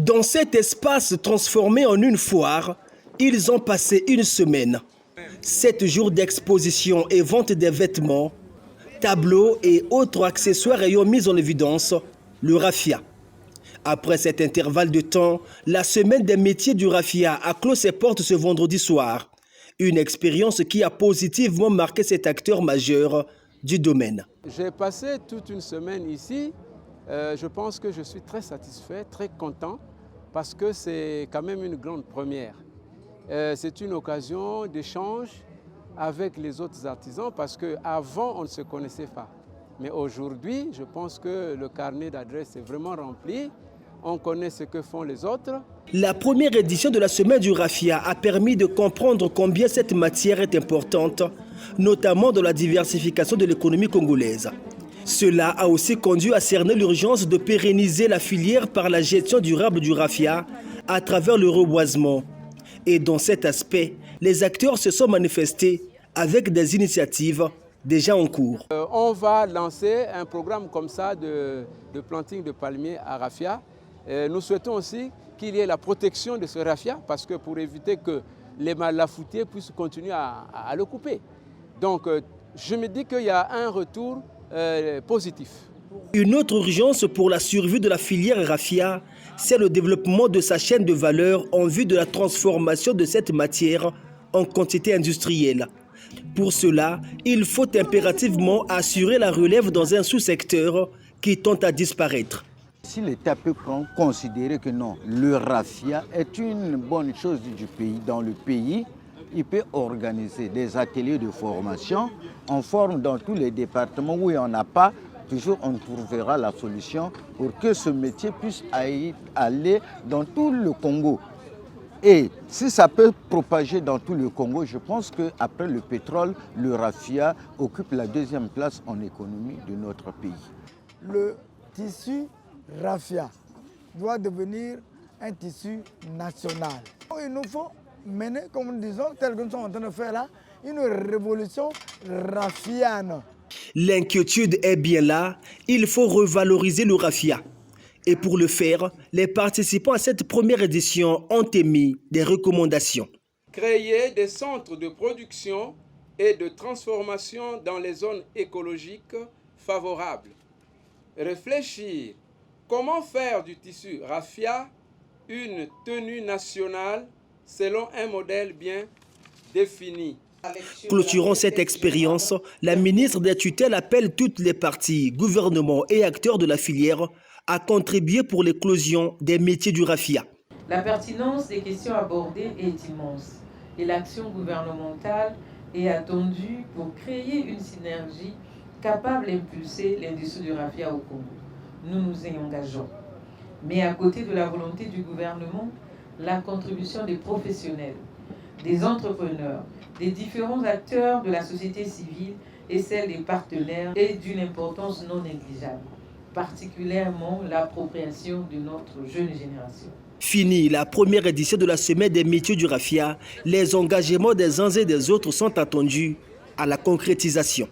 Dans cet espace transformé en une foire, ils ont passé une semaine. 7 jours d'exposition et vente des vêtements, tableaux et autres accessoires ayant mis en évidence le raffia. Après cet intervalle de temps, la semaine des métiers du raffia a clos ses portes ce vendredi soir. Une expérience qui a positivement marqué cet acteur majeur du domaine. J'ai passé toute une semaine ici. Je pense que je suis très satisfait, très content, parce que c'est quand même une grande première. C'est une occasion d'échange avec les autres artisans, parce qu'avant, on ne se connaissait pas. Mais aujourd'hui, je pense que le carnet d'adresses est vraiment rempli. On connaît ce que font les autres. La première édition de la Semaine du raffia a permis de comprendre combien cette matière est importante, notamment dans la diversification de l'économie congolaise. Cela a aussi conduit à cerner l'urgence de pérenniser la filière par la gestion durable du raffia à travers le reboisement. Et dans cet aspect, les acteurs se sont manifestés avec des initiatives déjà en cours. On va lancer un programme comme ça de planting de palmiers à raffia. Nous souhaitons aussi qu'il y ait la protection de ce raffia, parce que pour éviter que les malafoutiers puissent continuer à le couper. Donc je me dis qu'il y a un retour positif. Une autre urgence pour la survie de la filière raffia, c'est le développement de sa chaîne de valeur en vue de la transformation de cette matière en quantité industrielle. Pour cela, il faut impérativement assurer la relève dans un sous-secteur qui tend à disparaître. Si l'État peut considérer que non, le raffia est une bonne chose du pays, dans le pays, il peut organiser des ateliers de formation. On forme dans tous les départements où il n'y en a pas. Toujours on trouvera la solution pour que ce métier puisse aller dans tout le Congo. Et si ça peut propager dans tout le Congo, je pense qu'après le pétrole, le raffia occupe la 2e place en économie de notre pays. Le tissu raffia doit devenir un tissu national. Il nous faut mener, comme nous disons, tel que nous sommes en train de faire là, une révolution raffiane. L'inquiétude est bien là, il faut revaloriser le raffia. Et pour le faire, les participants à cette première édition ont émis des recommandations. Créer des centres de production et de transformation dans les zones écologiques favorables. Réfléchir comment faire du tissu raffia une tenue nationale selon un modèle bien défini. Clôturant cette expérience, la ministre des Tutelles appelle toutes les parties, gouvernements et acteurs de la filière à contribuer pour l'éclosion des métiers du raffia. La pertinence des questions abordées est immense et l'action gouvernementale est attendue pour créer une synergie capable d'impulser l'industrie du raffia au Congo. Nous nous y engageons. Mais à côté de la volonté du gouvernement, la contribution des professionnels, des entrepreneurs, des différents acteurs de la société civile et celle des partenaires est d'une importance non négligeable, particulièrement l'appropriation de notre jeune génération. Fini la première édition de la Semaine des métiers du raffia, les engagements des uns et des autres sont attendus à la concrétisation.